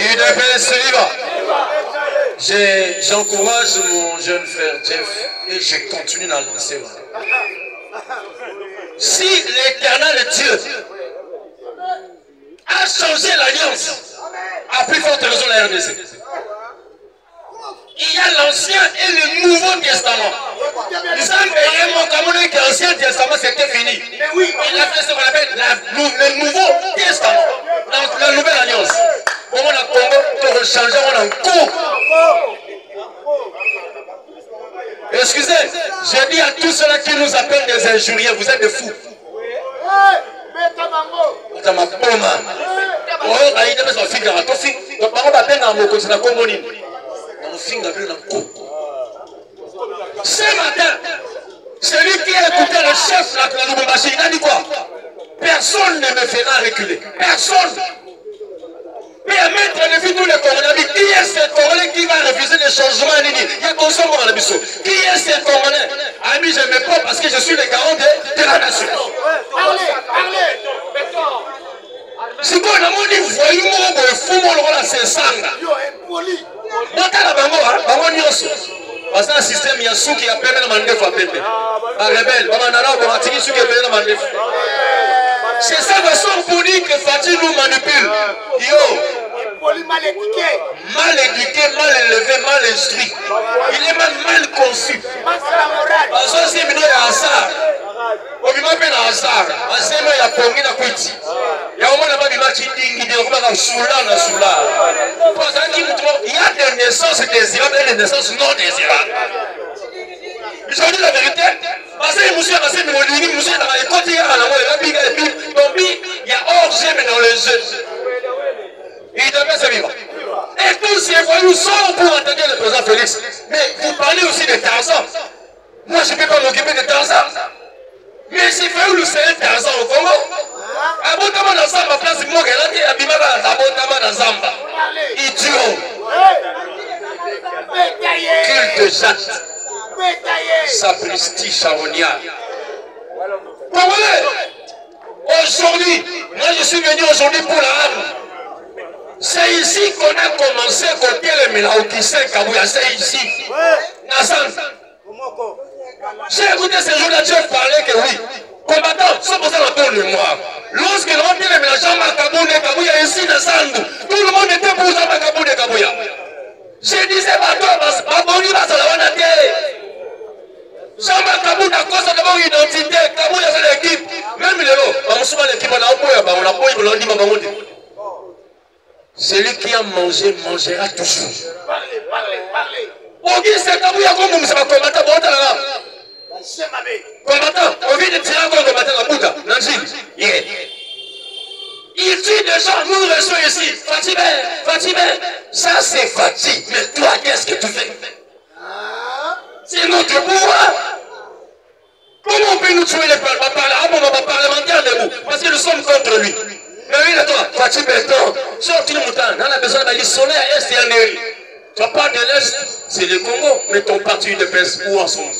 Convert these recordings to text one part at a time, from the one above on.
UDPS viva. J'encourage mon jeune frère Jeff et je continue dans lancer. Si l'Éternel Dieu a changé l'alliance, à plus forte raison la RDC. Il y a l'Ancien et le Nouveau Testament. Nous avons dit que l'Ancien Testament c'était fini. Il a fait ce qu'on appelle le Nouveau Testament. Donc la Nouvelle Alliance. Au moment où Congo, pour changer, on a un coup. Excusez, je dis à tous ceux-là qui nous appellent des injuriés, vous êtes des fous. Ce matin, celui qui a écouté le chef de la Lubumbashi, il a dit quoi? Personne ne me fera reculer. Personne. Permettre de vivre tous les Congolais. Qui est ce Congolais qui va refuser les changements? Il y a consommé dans la biseau. Qui est ce Congolais? Ami, je ne me pas parce que je suis le garant de la nation. Parlez. Si quoi, on a dit, voyez moi, vous fou, mon rôle, c'est sanga. Parce que le système, il y a ceux qui appellent le mandef à peine. La rebelle, c'est ça la façon pour dire que Fatih nous manipule. Mal éduqué, mal élevé, mal instruit. Il est mal conçu. Parce que c'est il y a hasard. On vit même un hasard. Parce que il y a pongi na kwiti. Il y a au moins là-bas il y a chindingi, il y a soula. Il y a des naissances désirables et des naissances non désirables. Je vous dis la vérité. Parce que monsieur dans la école, il y a hors mais dans les jeux. Il devait se vivre. Et tous ces voyous sont pour entendre le président Félix. Mais vous parlez aussi de Tarzan. Moi, je ne peux pas m'occuper de Tarzan. Mais c'est fait où le c'est Tarzan au Congo. Abondamment dans Zamba, place moi, elle a dit abondamment dans Zamba. Idiot. Culte de Jacques. Sapristi charognard. Congolais, aujourd'hui, moi je suis venu aujourd'hui pour la âme. C'est ici qu'on a commencé à côté le Milaokissé Kabouya, c'est ici. J'ai écouté ce jour-là, Dieu parlait que oui. Combattant, sans penser à la mémoire. Lorsque l'on dit le Milaokissé Kabouya ici dans Sandou, tout le monde était pour Zamba Kabouya. Je disais, Baboni va se la Zamba Kabouya, à cause de mon identité, Kabouya c'est l'équipe. Même l'équipe, on a dit, celui qui a mangé mangera toujours. Parlez. C'est Kabouya comme ça va combattre. Combattant, on vient de tirer encore combattant la Bouddha. Il tue des gens, nous restons ici. Fatih, ça c'est Fatih. Mais toi, qu'est-ce que tu fais? C'est notre pouvoir. Comment on peut nous tuer les parlementaires de vous? Parce que nous sommes contre lui. Mais oui, toi, Fatih Béton, sorti le mouton, on a besoin d'aller sonner à Est et à Néry. Tu parles de l'Est, c'est le Congo, mais ton parti de pèse où en sont?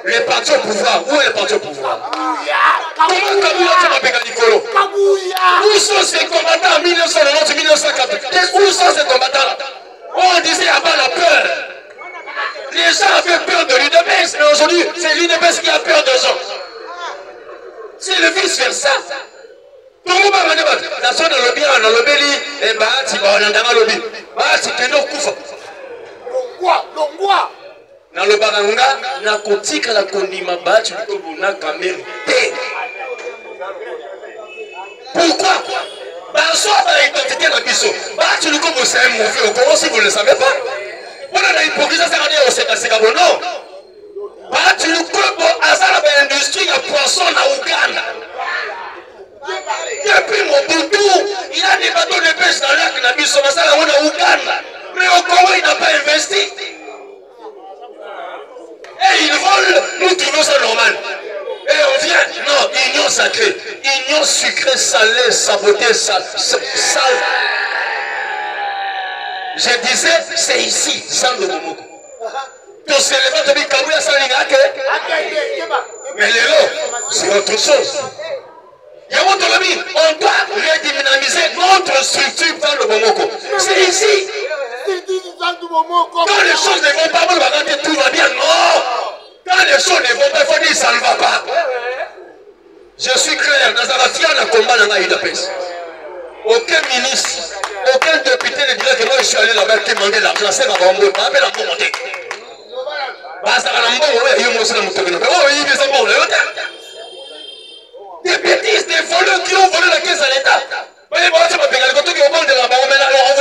Les partis au pouvoir, où est le parti au pouvoir? Comment Kabouya tu m'appelles Nicolo? Où sont ces combattants en 1990, 1980? Où sont ces combattants-là? On disait avant la peur. Les gens avaient peur de l'UDPS, mais aujourd'hui, c'est l'UDPS qui a peur des gens. C'est le vice-versa. Tout le monde va dire, la soirée dans le bien, dans le béli, et bah, tu vas en avoir le bien. Bah, tu te n'as pas. Longwa. Dans le baranga, na kotika la kondima ba, tu peux vous n'a qu'à mériter. Pourquoi? Bah, soit dans l'identité de la biseau. Bah, tu le connais, c'est un mauvais au Congo si vous ne le savez pas. On a l'hypocrisie, ça veut dire que c'est non. Bah, tu le connais, à l'industrie, il y a poisson en Ouganda. Depuis Mobutu, il y a des bateaux de pêche dans le lac Nabiso, mais ça, on a Ouganda. Mais au Congo, il n'a pas investi. Et ils volent, nous trouvons ça normal. Et on vient, non, union sacrée, union sucrée, salée, sabotée, sale. Je disais, c'est ici, sans de Momoko. Ton célébrant te dit, Kabouya Salingake. Mais les lots, c'est autre chose. On doit redynamiser notre structure dans le Bomoko. C'est ici. Quand les choses ne vont pas, tout va bien. Non. Quand les choses ne vont pas, il faut dire ça ne va pas. Je suis clair, dans un affaire de combat dans la UDPS. Aucun ministre, aucun député ne dirait que moi je suis allé là-bas qui demandait l'argent. C'est ma bombe. Ma belle bombe montée. Des bêtises, des voleurs qui ont volé la caisse à l'État. On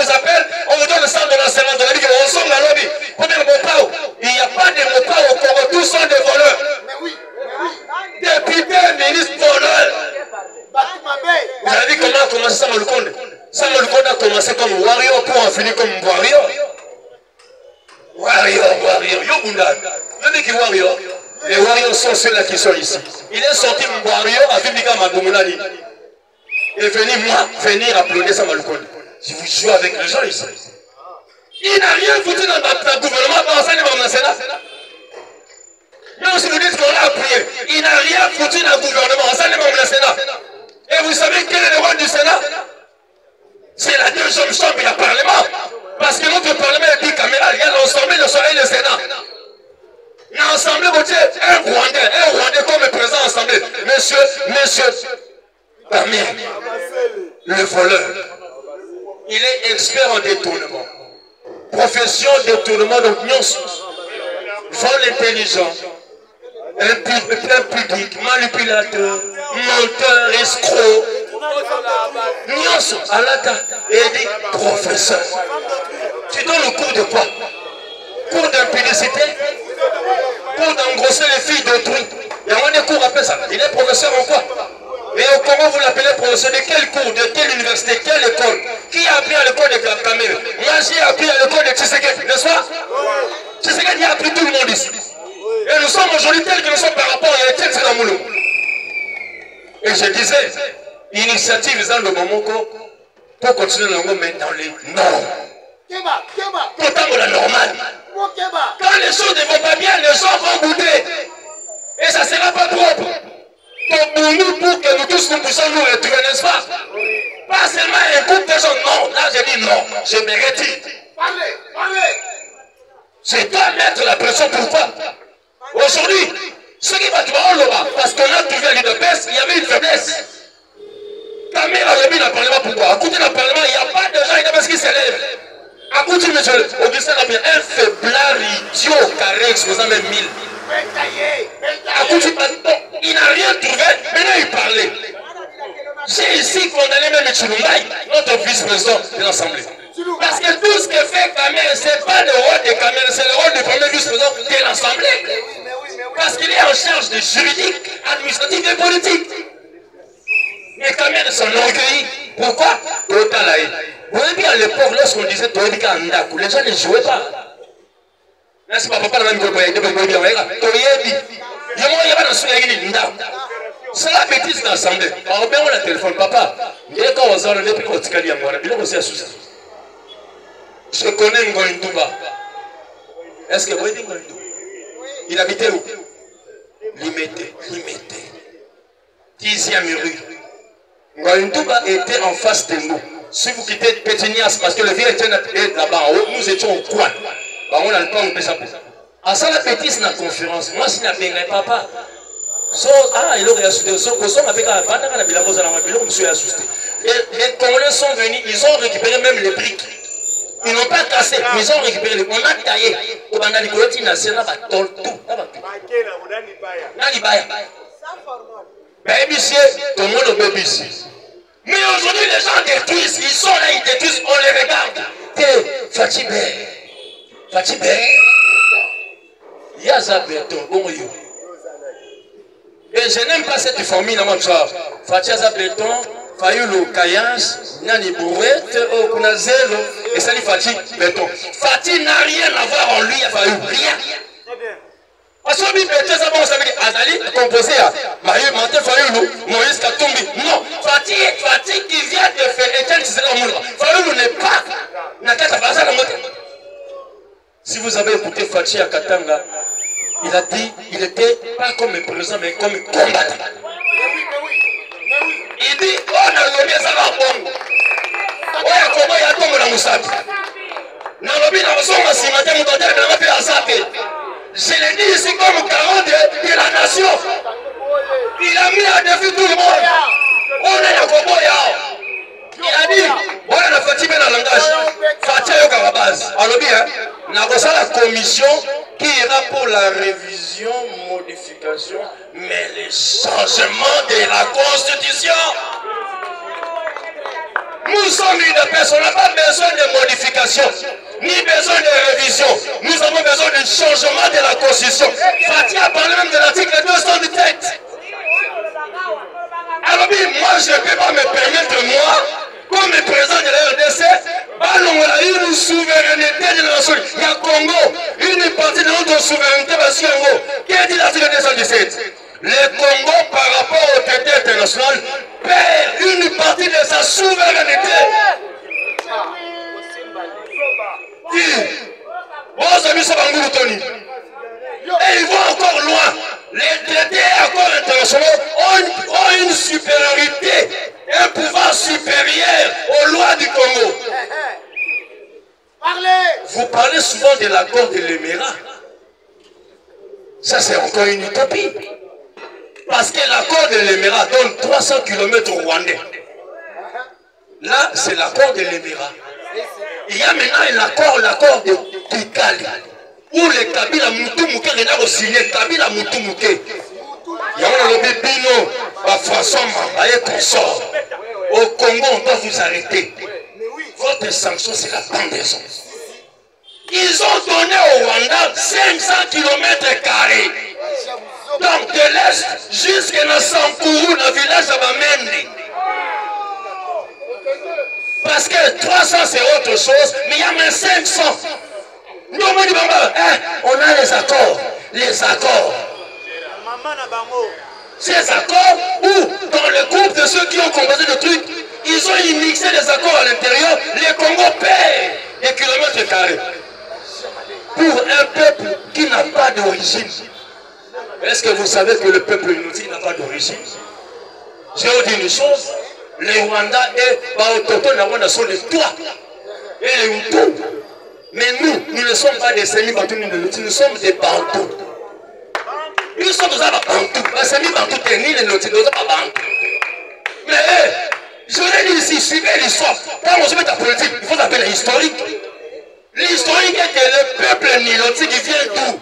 vous appelle, on vous donne le sang de l'enseignement de la vie, on somme la lobby. Il n'y a pas de Mopao au Congo, tous sont des voleurs. Députés, ministres, voleurs. Vous avez vu comment a commencé Samuel Konde? Samuel Konde a commencé comme warrior pour en finir comme warrior. Warrior. Yobunda. Le mec est warrior. Les warriors sont ceux-là qui sont ici. Il est sorti warrior avec Mika Madoumulani. Et venir applaudir Samuel Konde. Si vous jouez avec les gens ici. Il n'a rien foutu dans le gouvernement, dans le Sénat. Même si vous dites qu'on l'a appuyé, il n'a rien foutu dans le gouvernement, dans le Sénat. Et vous savez quel est le rôle du Sénat? C'est la deuxième chambre du Parlement. Parce que notre Parlement est bicaméral. Il y a l'Assemblée nationale et le Sénat. L'Assemblée, un Rwandais comme président de l'Assemblée. Monsieur Damien, le voleur, il est expert en détournement. Profession détournement, donc nyonso. Vol intelligent, impudique, manipulateur, menteur, escroc. Nyonso, alata, et dit professeur. Tu donnes le cours de quoi? Cours d'impudicité? Cours d'engrosser les filles d'autrui? Il y a un cours après ça. Il est professeur en quoi? Et au Congo, vous l'appelez professeur de quel cours? De quelle université? Quelle école? Qui a appris à l'école de Kamel? Moi, j'ai appris à l'école de Tshisekedi, n'est-ce pas? Tshisekedi a appris tout le monde ici. Et nous sommes aujourd'hui tels que nous sommes par rapport à l'éthique de Moulou. Et je disais, initiative dans le Momoko pour continuer le mais dans les normes. Pourtant, la normale. Quand les choses ne vont pas bien, les gens vont goûter. Et ça ne sera pas propre. Pour que nous tous nous puissions nous retrouver, n'est-ce pas? Pas seulement un groupe de gens, non. Là, j'ai dit non. Je me retire. Je dois mettre la pression. Pourquoi? Aujourd'hui, ce qui va trouver là-bas, parce qu'on a trouvé à l'UDPS, il y avait une faiblesse. Caméra a remis dans le Parlement, pourquoi? À côté du Parlement, il n'y a pas de gens l'UDPS qui s'élèvent. À côté de M. Augustin Lambien, un faiblard idiot carré exposant même 1000. À côté de il n'a rien trouvé, maintenant il parlait. J'ai ici condamné même Chilumbaï, notre vice-président de l'Assemblée. Parce que tout ce que fait Kamel, ce n'est pas le rôle de Kamel, c'est le rôle du premier vice-président de l'Assemblée. Parce qu'il est en charge de juridique, administratif et politique. Mais Kamel s'en orgueillit. Pourquoi? Vous voyez bien à l'époque, lorsqu'on disait Toyedika Ndaku, les gens ne jouaient pas. Là, c'est pas papa la même chose. C'est la bêtise de l'Assemblée. Alors, bien, on a téléphone, papa. Je connais Ngoïndouba. Est-ce que vous voyez Ngoïndouba? Il habitait où? Limité. 10e rue. Ngoïndouba était en face de nous. Si vous quittez Pétinias, parce que le vieux était là-bas en haut, nous étions au coin. On n'a pas un peu ça. À ça, la bêtise, la conférence. Moi, si je n'avais papa, il aurait assusté. Les Congolais sont venus, ils ont récupéré même les briques. Ils n'ont pas cassé, mais ils ont récupéré les briques. On a taillé. Mais aujourd'hui, les gens détruisent, ils sont là, ils détruisent, on les regarde. Fatibé. Yaza Berton, bon yo. Et je n'aime pas cette famille dans mon genre. Fatiaza Berton, Fayulu Kayas, Nani Bouret, Okunazelo, et Sali Fati Berton. Fati n'a rien à voir en lui, à Fayulu, rien. Parce que lui, Berton, ça va, on savait Azali, composé à Marie Manté Fayulu, Moïse Katumbi. Non, Fati qui vient de faire Etienne Tshisekedi Moulin. Fayulu n'est pas. N'a qu'à faire ça dans mon temps. Si vous avez écouté Fachi à Katanga, il a dit, il n'était pas comme un président, mais comme un combattant. Moussapi. Nalobi na Osonga Simate Moutotel Belanga Pe Azape. Je l'ai dit ici comme garant de la nation. Il a mis à défi tout le monde. On est à Koboya. Il a dit, voilà la fatigue dans le langage. Fatigue à la base. Alors bien, nous avons la commission qui ira pour la révision, modification, mais le changement de la Constitution. Nous sommes une personne, on n'a pas besoin de modification, ni besoin de révision. Nous avons besoin d'un changement de la Constitution. Fatih a parlé même de l'article 217. Alors moi, je ne peux pas me permettre, moi, comme président de la RDC, on a une souveraineté de la nation. Il y a Congo, une partie de notre souveraineté, parce qu'il y a Congo. Qu'est-ce que dit l'article 217? Le Congo, par rapport au traité international, perd une partie de sa souveraineté. Vos amis sont en Tony. Et ils vont encore loin. Les traités et accords internationaux ont une supériorité, un pouvoir supérieur aux lois du Congo. Vous parlez souvent de l'accord de l'Émirat. Ça, c'est encore une utopie. Parce que l'accord de l'Émirat donne 300 km au Rwandais. Là, c'est l'accord de l'Émirat. Il y a maintenant l'accord de Kikali. Où les Kabila Moutoumouké, il y a signé Kabila Moutoumouké. Il y a un lobby Bino, François Mambaye consort. Au Congo, on doit vous arrêter. Votre sanction, c'est la pendaison. Ils ont donné au Rwanda 500 km². Donc de l'Est jusqu'à Sankourou, le village de Bamende. Parce que 300 c'est autre chose, mais il y a même 500. Nous on dit, on a les accords. Les accords. Ces accords où, dans le groupe de ceux qui ont composé le truc, ils ont immixé les accords à l'intérieur, les Congo perdent des kilomètres carrés. Pour un peuple qui n'a pas d'origine. Est-ce que vous savez que le peuple inutile n'a pas d'origine? Je vais vous dire une chose. Les Rwandais et les autochtones sont les toits. Et les Hutus. Mais nous ne sommes pas des semi-bantous, nous sommes des bantous. Nous sommes des bantous. Les semi-bantous, ni les nautis, nous sommes pas bantous. Mais je l'ai dit ici, suivez l'histoire. Quand on se met à politique, il faut s'appeler l'historique. L'historique est que le peuple nilotique vient d'où?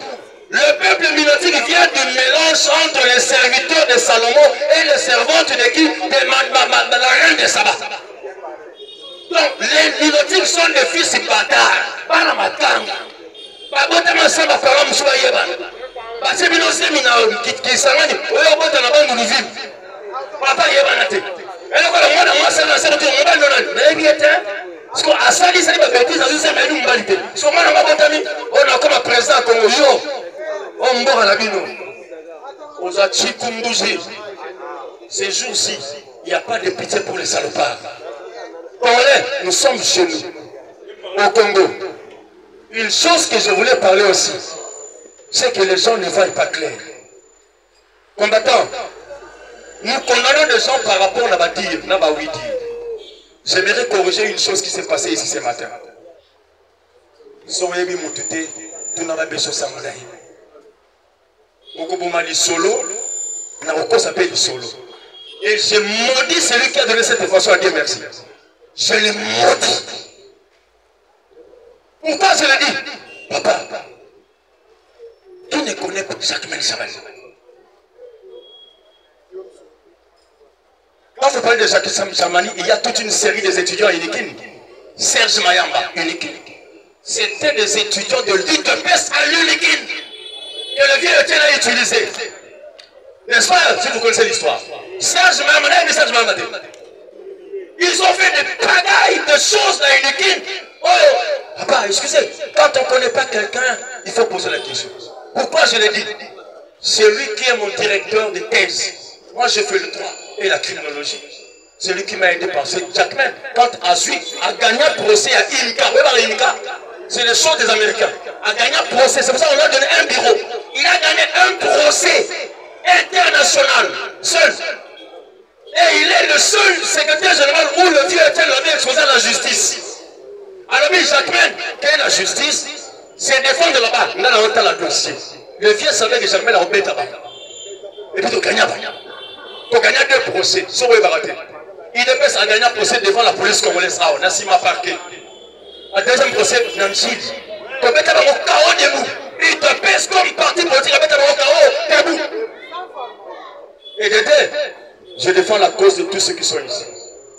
Le peuple nilotique vient du mélange entre les serviteurs de Salomon et les servantes de qui? De la reine de Saba. Donc les nilotiques sont des fils bâtards. Banamatanga. Babotama Saba Faram Souayeba. Basebino Semina qui s'arrange. Oyo Bota na bandu Louisville. Papa Yebanate. Et là, moi, c'est la tout le monde. Mais bien, parce qu'à ça, il s'est bêtise dans une semaine, une validée. Sur moi, on a comme un président comme Yo. On m'a à la bino. On a Chikumbuzi. Ces jours-ci, il n'y a pas de pitié pour les salopards. Congolais, nous sommes chez nous, au Congo. Une chose que je voulais parler aussi, c'est que les gens ne voient pas clair. Combattants, nous condamnons des gens par rapport à la dire, oui dire. J'aimerais corriger une chose qui s'est passée ici ce matin. Soyebi Moutouté, tout n'a pas besoin de ça. Okobomali solo, Naroko s'appelle solo. Et je maudis celui qui a donné cette information à Dieu merci. Je le maudis. Pourquoi je le dis? Papa, qui ne connaît pas Jacques Sabali? Quand vous parlez de Jacques Samani, il y a toute une série des étudiants à Unikin. Serge Mayamba, Unikin. C'était des étudiants de l'UTPS à l'Unikin. Que le vieux était là utilisé. N'est-ce pas, si vous connaissez l'histoire? Serge Mayamba, Serge Mayamba. Ils ont fait des pagailles de choses à Unikin. Oh, papa, excusez, quand on ne connaît pas quelqu'un, il faut poser la question. Pourquoi je l'ai dit? C'est lui qui est mon directeur de thèse. Moi, je fais le droit et la criminologie. C'est lui qui m'a aidé par cette Jackman. Quand Azui a gagné un procès à Inca, c'est les choses des Américains. A gagné un procès, c'est pour ça qu'on a donné un bureau. Il a gagné un procès international, seul. Et il est le seul secrétaire général où le vieux était l'avait exposé à la justice. Alors, Jacqueline, quelle est la justice? C'est défendre là-bas. On a honte à la dossier. Le vieux savait que Jacqueline a embêté là-bas. Et puis, tu gagnes deux procès. Sans vous rater. Il devait ça gagner un procès devant la police congolaise. Ah, on a Sima Parquet. Un deuxième procès, Nanchid. Tu mets au chaos debout. Il te pèse comme parti politique. Tu mets au chaos debout. Et Dédé, je défends la cause de tous ceux qui sont ici.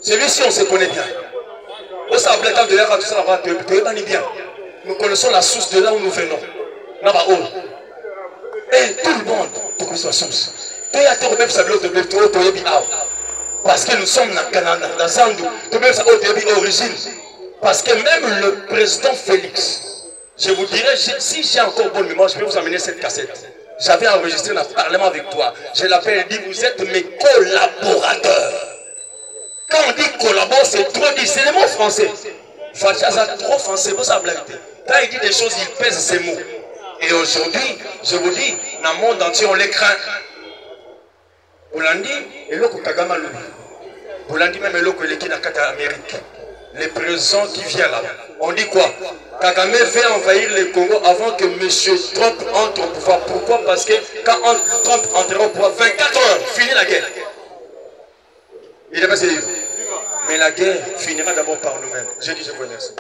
Celui-ci, on se connaît bien. On s'appelle quand de l'air à tout ça, bien. Nous connaissons la source de là où nous venons. Et tout le monde, pour que ce soit source. Parce que nous sommes dans Zandou. Origine. Parce que même le président Félix, je vous dirais, si j'ai encore bonne mémoire, je peux vous amener cette cassette. J'avais enregistré dans le Parlement avec toi. Je l'appelle et dit, vous êtes mes collaborateurs. Quand on dit collabore, c'est trop dit. C'est les mots français. Fachaza trop français, vous savez. Quand il dit des choses, il pèse ses mots. Et aujourd'hui, je vous dis, dans le monde entier, on les craint. Boulandi, et l'autre Kagama Loubi. Boulandi, même l'autre qui est dans l'Amérique. Les présidents qui viennent là. On dit quoi? Kagame veut envahir le Congo avant que M. Trump entre au pouvoir. Pourquoi? Parce que quand Trump entrera au pouvoir, 24 heures, finit la guerre. Il est passé libre. Mais la guerre finira d'abord par nous-mêmes. Je dis, je vous remercie.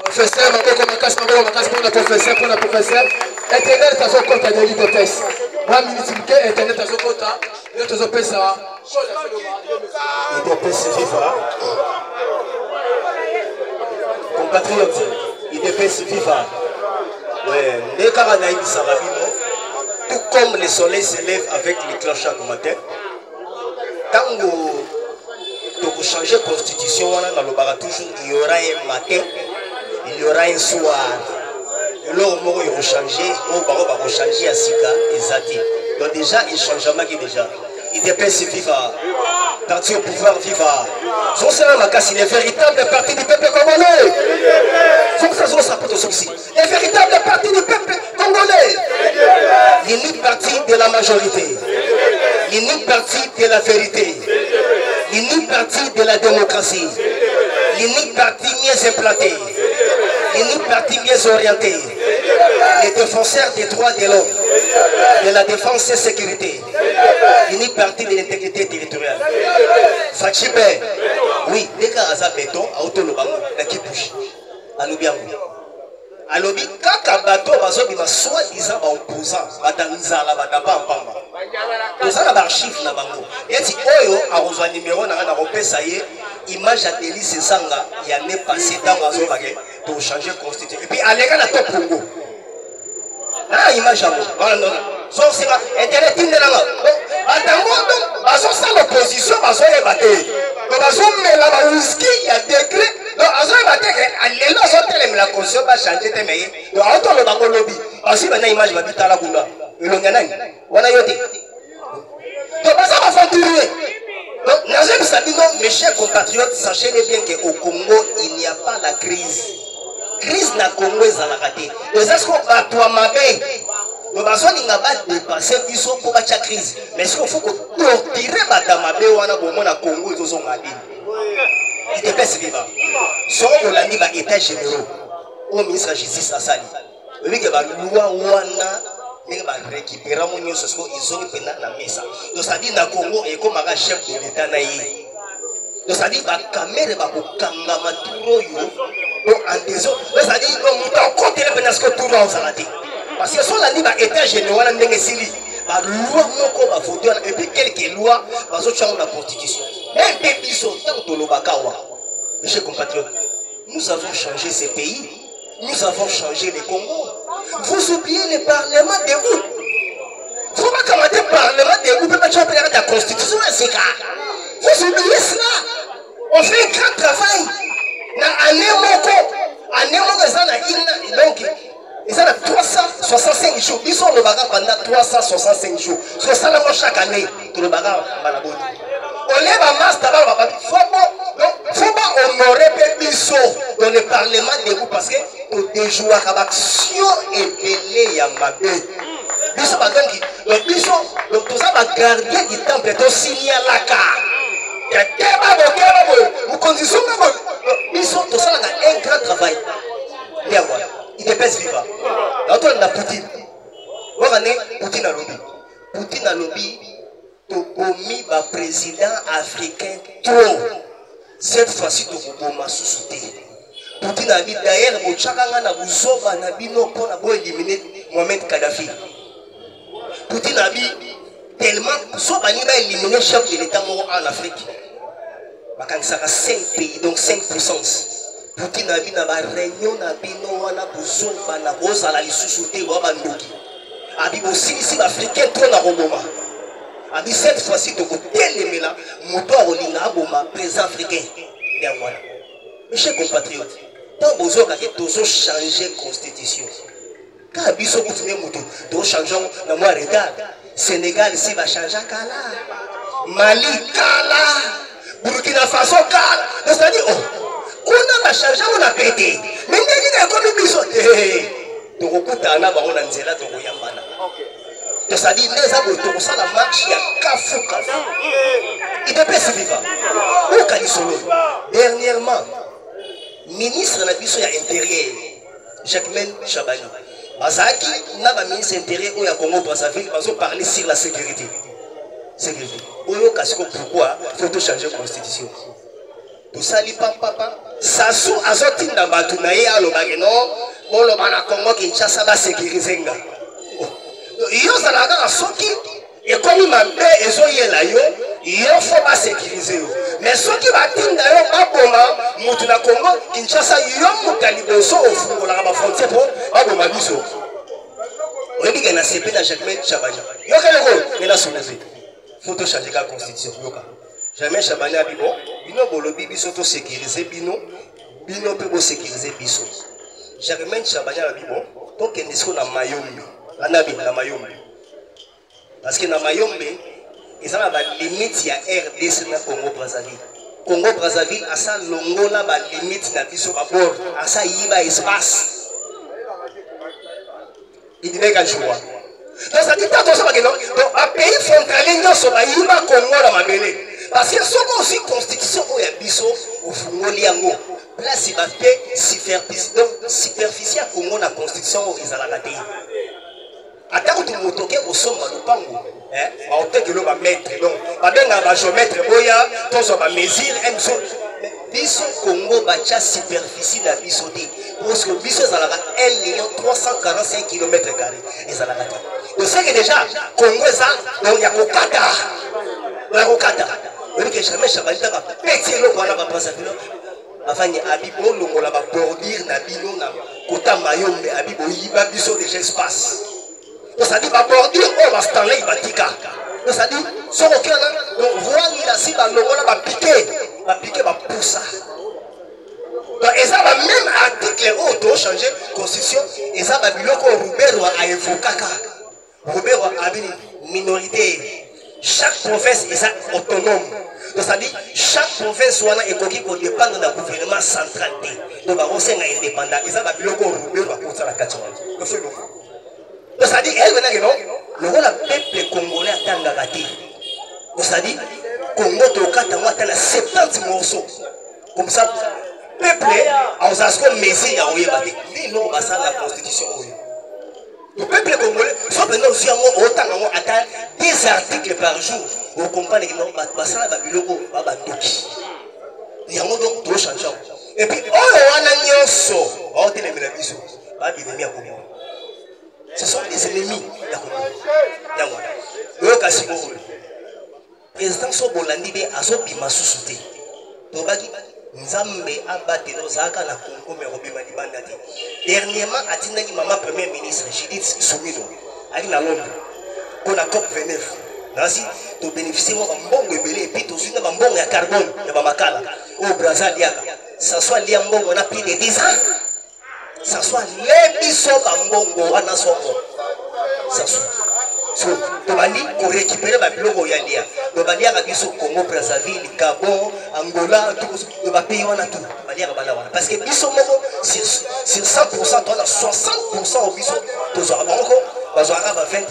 Professeur, pour la professeur, Internet, ça se compte à l'IDPS. Moi, ministre, Internet, ça se compte à l'IDPS. IDPS viva. Compatriotes, IDPS viva. Ouais, les Karanaïs Sarabino, tout comme le soleil se lève avec les cloches chaque matin, tango. Pour changer la constitution, dans le bar toujours, il y aura un matin, il y aura un soir. Et là, au moment où il va changer, au bar va changer à Sika et Zati. Donc déjà, il change jamais déjà. Il dépasse viva. Parti au pouvoir viva. C'est le véritable parti du peuple congolais. C'est ça que ça porte au souci. Le véritable parti du peuple congolais. L'unique parti de la majorité. L'unique parti de la vérité. L'unique parti de la démocratie, l'unique parti mieux implanté, l'unique parti mieux orienté, les défenseurs des droits de l'homme, de la défense et sécurité, l'unique parti de l'intégrité territoriale. Fachibé, oui, les cas à béton, à Autolobango, à Kipouchi, à Lubiango. Alors, quand un bateau va soi-disant opposant, Batanzala, Batapamba. Tout ça, il y a un chiffre là-bas. Et si Oyo a reçu un numéro, il a image à délice Sanga, il y a un passé dans la zone pour changer la constitution. Et puis, à l'égal, il y a un Congo. Là, image à moi. Donc, c'est Internet, il y a l'opposition, il y a un whisky, il y a des décrets. Donc, la constitution va changer. Donc, on va le lobby. Parce que l'image va être là. Donc, ça va faire tourner. Donc, mes chers compatriotes, sachez bien qu'au Congo, il n'y a pas la crise. Crise na Congo est à la raté. Donc, est-ce qu'on va toi m'abeille? Donc, il n'a pas dépassé pour la crise. Mais est-ce qu'il faut que torturer Madame Abe ou na Congo et aux hommes il te pèse vivant. Son Olandi va état généraux au ministre de la Justice à Sali. Oui, que va loi wana mais va récupérer mon union parce qu'ils ont pénal la mesa. Donc ça dit na Congo et comme un chef de l'État naïe. Donc ça dit va caméra va pour kangama turo yo. Donc en désolé, ça dit on monte en compte les pénals que tout en salati. Parce que son Olandi va état général en Nengesili. La loi moko va voter et puis quelques lois va changer la constitution. Un peu plus autant de l'Obakawa. Mes chers compatriotes, nous avons changé ces pays, nous avons changé les Congo. Vous oubliez le Parlement de où? Il ne faut pas commenter le Parlement de où, peut pas changer la constitution, c'est ça. Vous oubliez cela. On fait un grand travail. Donc, ils ont 365 jours. Ils sont le bagarre pendant 365 jours. C'est ça chaque année, tout le bagarre. On lève un masque d'abord. Il faut pas honorer Pébiso dans le Parlement de vous parce que pour des joueurs à l'action et belé à ma bête. Donc tout ça va garder du temple. Donc signer à la carte. Vous conditions ils biso tout ça un grand travail il dépêche vivant là on a Poutine Poutine a lobby Poutine a lobby Tobomi ba président africain trop cette fois-ci Toboma sous-souté Poutine a dit d'ailleurs Bochakanga na Buzoba na bino pour na éliminer Mohamed Kadhafi Poutine a dit tellement soit bani va éliminer le chef de l'État en Afrique. Quand ça a 5 pays, donc 5 puissances. Poutine a dit dans la réunion, na bino wana bouson bana rosa la lisouté ou abandoki. A dit aussi ici l'Africain trop na roboma. A dit cette fois-ci de côté les là, moto olinga boma président africain. Bien voilà. Mes chers compatriotes, tant besoin que toujours changer constitution. Quand biso continuer moto, to changeons na moi regarde. Sénégal ici va changer Kala, Mali Kala, Burkina Faso Kala. C'est-à-dire, on a changé, on a pété. Mais on a comme une mission. Tu recoutes à Naba, on a un zéla, tu recoyambana. C'est-à-dire, les abos, tu la marche, il y a Kafou. Il peut pas se vivre. Où Kanisolo? Dernièrement, ministre de la mission intérieure, Jacqueline Chabani. Azaki n'a pas ministre intérieur au Congo Brazzaville, ils ont parlé sur la sécurité. Sécurité. Pourquoi il faut changer la constitution? Tout ça, il papa. Sassou Azotin dans Batounaï, à l'Obageno, bon, le Congo Kinshasa va sécuriser. Il y a un soki, et comme il m'a dit, il faut pas sécuriser. Mais ceux qui battent d'ailleurs, Moutuna Congo, Kinshasa, il y a un caliboso au fond de la frontière pour Aboma Biso. On dit qu'il y a un CP dans Jacqueline Chabani. Il y a quel rôle? Il y a soulevé. Il faut changer la constitution. Jamais Chabani a dit bon, Bino Bolobi Biso to sécuriser Bino, Bino peut sécuriser Biso. Jacqueline Chabani a dit bon, tant qu'il y a un Mayombe, la Mayombe. Parce que dans Mayombe, ils ont la limite, il y a RDC dans Congo Brazzaville. Congo Brazzaville, à ça, l'ongola, la limite, n'a pas bord. À ça, il y a espace. Il dit qu'un choix. Donc, ça dit attention, donc, un pays frontalier, il y a Congo dans ma mêlée. Parce que ce qu'on aussi constitution, il y a biso, au Fungoliango. Place, il va faire superficiel Congo dans la constitution, ils ont la gâté. Attends, tu m'as toqué au sommet de Pango. On peut que l'on va mettre, donc, on va géomètre, boya, tous on va mesurer, biso Congo bacha superficie na biso te parce que biso ezalaka 1,345 km². Ezalaka te. On sait que déjà Congo eza donc ya kokata. Ya kokata. On dit que jamais Chabalita va péter le wana ba Brazzaville. Afanye abibo longola ba bordure na bino na kota Mayombe abibo yiba biso déjà espace. Donc ça dit ba bordure on va stanley batika. Donc ça dit son aucun donc voir il a si ba longola ba piquer va pousser. Donc et ça va même article où doit changer constitution et ça va biloko Roubero a évoqué Roubero a une minorité. Chaque province est autonome. Donc ça dit chaque province soit pour dépendre du gouvernement central. Donc on est indépendant et ça va biloko Roubero a pousser la question. Donc ça dit elle venait non le rôle peuple congolais attend la gâter. Donc ça dit Congo tokata ngata na 70 morceaux. Comme ça peuple en zasco messi ya oyebate. Ni non basa la constitution oyo. Le peuple congolais soit maintenant aussi autant attend 10 articles par jour. Vous comprenez que non basa la biloko baba ndoki. Yango donc to changer. Et puis oyo wana nyonso ba otele mela biso. Ba binemi ya Congo. Ce sont des ennemis ya Congo. Yango. Oyo kasi ko président Sobolandi be azobima susute tobaki nzambe abatelo zaka na Congo me robima libanda te dernièrement atindaki mama premier ministre Judith Suminwa ali na Londres pour la COP 29 nasi to bénéficier mo mbongo ebele et puis to suna mbongo ya carbone ya ba makala au Brazzaville yaka ça soit lia mbongo na plus de 10 ans ça soit les biso ba mbongo wana soko ça soit so tobandi ko récupérer ba biloko ya lia tobandi ya biso Congo Brazzaville Gabon Angola tout ba pays wana tout bali ya bala wana parce que biso moko sur 100% toi 60% au biso to zo banko ba zo araba 20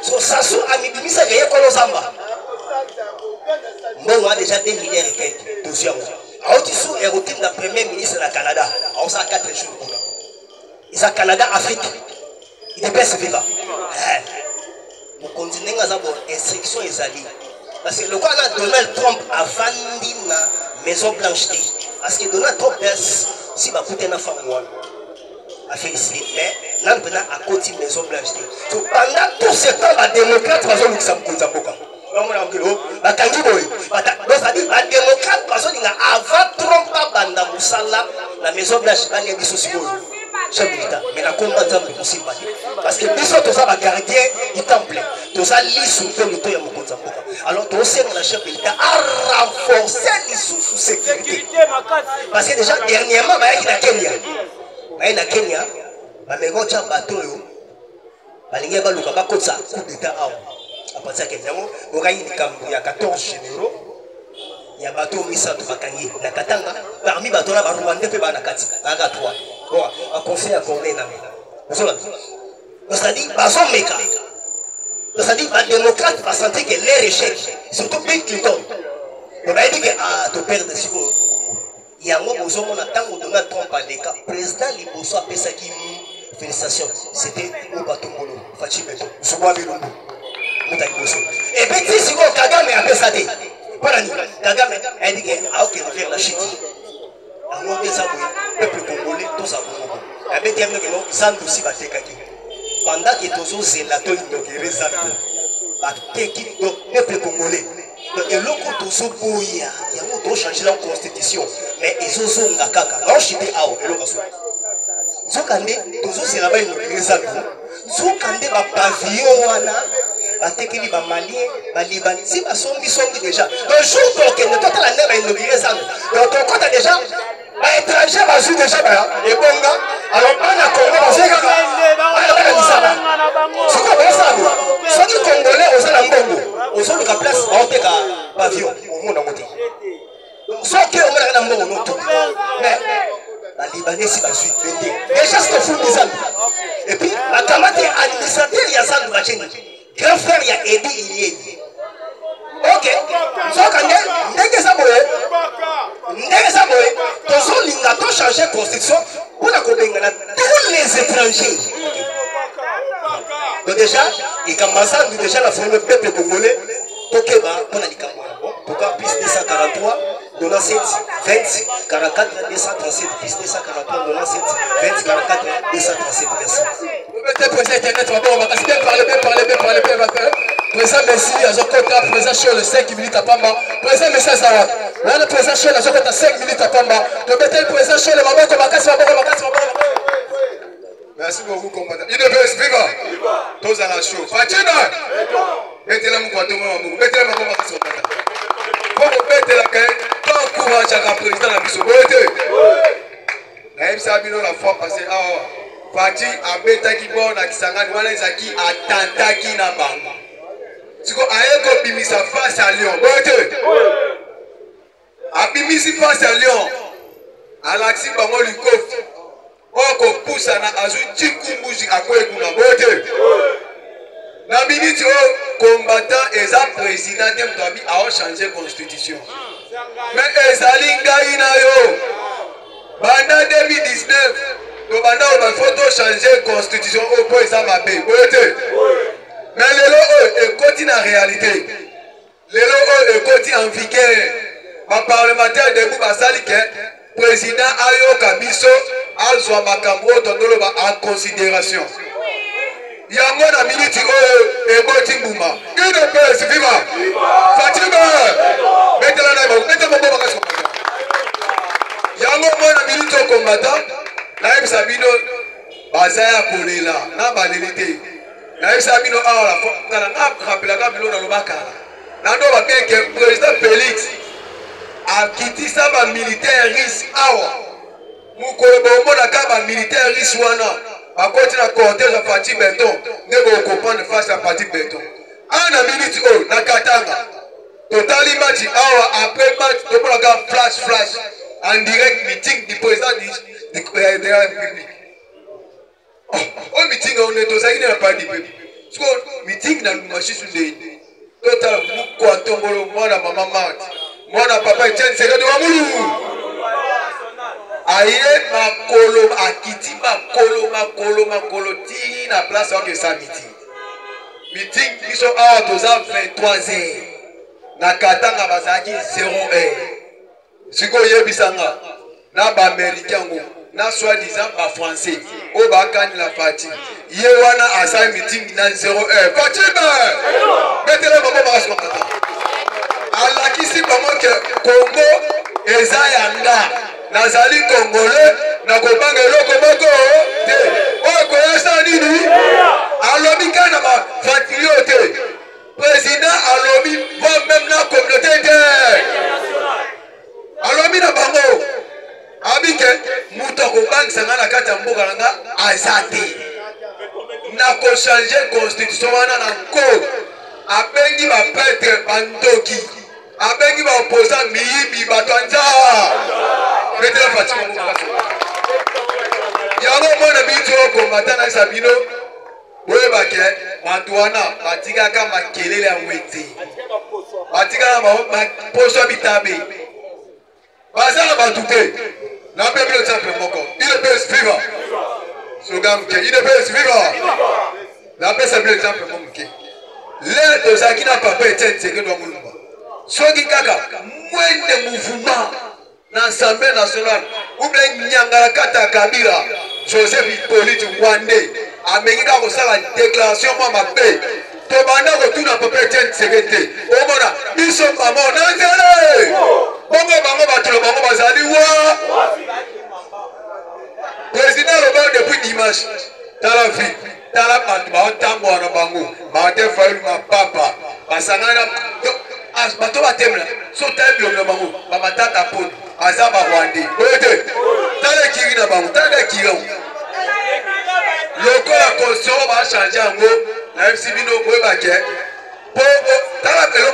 so ça so amibimisa rien ko lozamba bon on a déjà 2 milliards et quelques dossiers a aussi sous routine la premier ministre ça 4 jours. Et ça Canada, Afrique. Il est bien vivant. Mon continent a une instruction ezali. Parce que le quoi Donald Trump a vendu la Maison Blanche. Parce que Donald Trump si va coûter une femme à féliciter. Mais là, on a côté Maison Blanche. Pendant tout ce temps, les démocrates vont nous faire un avant Trump banda musala la Maison Blanche bani ya biso sikoyo chef d'État mais la combat nzambe possible parce que biso toza ba gardien du temple toza lisu pe luto ya mokonza mboka alors to senga la chef d'État a renforcer sous sécurité parce que déjà dernièrement ba na Kenya ba megocha bato yo balingi ba luka ba kotsa coup d'État à partir de Kenya on a une camp ya 14 généraux. Il y a bateau Missa Tufakangi, la Katanga, parmi bateau là, Rwanda peut na kati, naga 3. Bon, à confier à Corné na mena. C'est-à-dire, bazo meka. C'est-à-dire, les démocrates vont sentir que leur échec, surtout Bill Clinton. On va dire que tu perds des secours. Il y a un moment où on a tant de Donald Trump à l'écart. Président Liboso a fait ça qui félicitations. C'était au bateau Molo, Fachi Beto, Souba Bilumbu. Et puis, si on Kagame a fait ça. Kagame a dit qu'il a faire la chute. Alors, le peuple congolais, tout ça. Il y a des gens qui pendant que tous les sénateurs inaugurés, le peuple congolais, et l'autre tous les boya, il y a un changer la constitution, mais ils ont un kaka. Non, je dis ah, et l'autre Zokande, tous les sénateurs inaugurés, Zokande va pavillon wana. Batekeli ba malien ba libanais si ba sombi déjà le jour que ne total la nègre inauguré ça donc quand t'as déjà ba étranger ba joue déjà ba et bonga alors pas na Congo ba c'est kaka c'est quoi ça ceux qui congolais aux ala mbongo aux autres la place ba oteka pavillon au monde en côté donc ceux qui on na mbongo non tout mais la libanais si ba joue déjà c'est fou bizarre et puis la camarade administrateur ya ça ba cheni grand frère, il y a Eddie Ilié. Ok. Nous changer la constitution pour la tous les étrangers. Donc déjà, il commence à déjà la forme peuple congolais. Pourquoi plus 243, 97, 20, 44, 237, plus 243, 97, 20, 44, 237, merci. Président Messi, président Chol, 5 minutes à Pamba. Président Messi, ça va. Le président Chol, 5 minutes à Pamba. Le président Chol, merci beaucoup, combattant. Il devait expliquer. Tous à la show. Fatina! Mettez-la mon poitou, mettez-la mon poitou. Pour mettez la caille, tant courage à la président de la mission. Même ça, la fois passée, Fati a bêta qui bon à Kisangani, voilà les acquis à Tantaki na Banga. Si vous avez bimisa face à Lyon, a bimisi face à Lyon, à l'axi Bango Lukov, on pousse à Azu Tchikumbuji à Kouekuna, na minute combattant et ça président Demdabi a changé la constitution. Mais Ezalinga Inayo, pendant 2019, nous avons changer la constitution au point de mais les lois continue en réalité. Les lois continuent en vigueur. Le parlementaire de Boubasali, le président Ayo Kabiso, Alzoa Makambo, en considération. Il y a un minute et Boti Bouma. Une paix, viva! Fatima! Mettez-la dans il y a un minute au combattant. Naïm Sabino, Bazaya Kolela, Nabalélité. Naïm Sabino, la fois, rappelez la Bilo dans le Bakara. Nando va bien que le président Félix a quitté ça, militaire risque. Moukolobombo na kaba militaire risque wana. A côté la cortège à Fatih Benton, ne va comprendre face à Fatih Benton. Un minute, na Katanga. Totali match, après match, tout le monde flash. En direct meeting du président de la République. Au meeting, on est tous à pas du peuple. Meeting dans le marché sur les. Total, quoi, tombolo, moi, maman, moi, papa, tiens, c'est de Wamoulou. aye makolo akiti makolo tiri na place de sa meeting biso awa toza 23h na katanga bazaki 0h siko yebisanga na ba américain ngo na soi-disant ba français o ba kanila fati ye wana asa meeting na 0h Fatima betele babo basoma alakisi bango ke Congo eza yanga nazali congolais na kobanga eloko moko te oyo koyesa nini alobi kana ba fatrio te président alobi va même na communauté te alobi na bango abike mutu akobangisa na kati ya mboka nanga aza te na kochange constitution wana na nko abengi bapetre bandoki abengi baoposa miyibi bato ya nzaa betela Fatima yango mona bitu okombata na sabino oyebake bato wana batikaka makelele ya wete batikaka baposo ya bitabe baza na bato te na mpe bilo exemple moko idps viva soga moke idps viva napesa bilo exemple mo moke le tozalaki na papa Etienne Tshisekedi wa Mulumba soki kaka mwende mouvement na Assemblée nationale ou bien Nyangala kata Kabila Joseph Hippolyte Rwandais amengi ka kosala déclaration mwa mabe tobanda kotuna papa Etienne Tshisekedi omona biso mama na nzele bongo bango bato bango bazali wa président Robert depuis dimanche tala vie tala bato baotambo wana bango baate faulu mapapa basangana bato batemela so tala bilongo bango bamatata poni aza ba Rwandais ote tala kiri na bango tala kiri lokola constitution ba changer yango na FCB no boyebake po tala pelo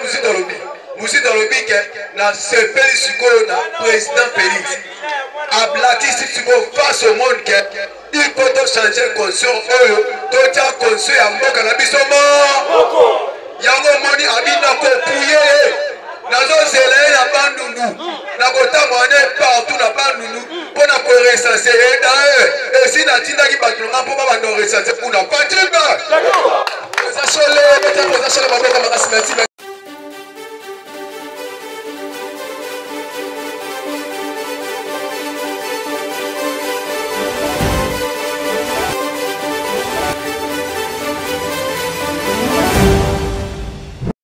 musito lobi ke na sepeli sikoyo na président Félix ablati siko face au monde ke il faut changer constitution oyo totia constitution ya mboka na biso mo yango moni abina kopuye nazozela ye na bandundu nakotamwana partout na bandundu mpona koresanse edae esi natindaki bato nanga mpo babanda koresanse kuna Fatima eza sole bete koza sole baboka makasi merci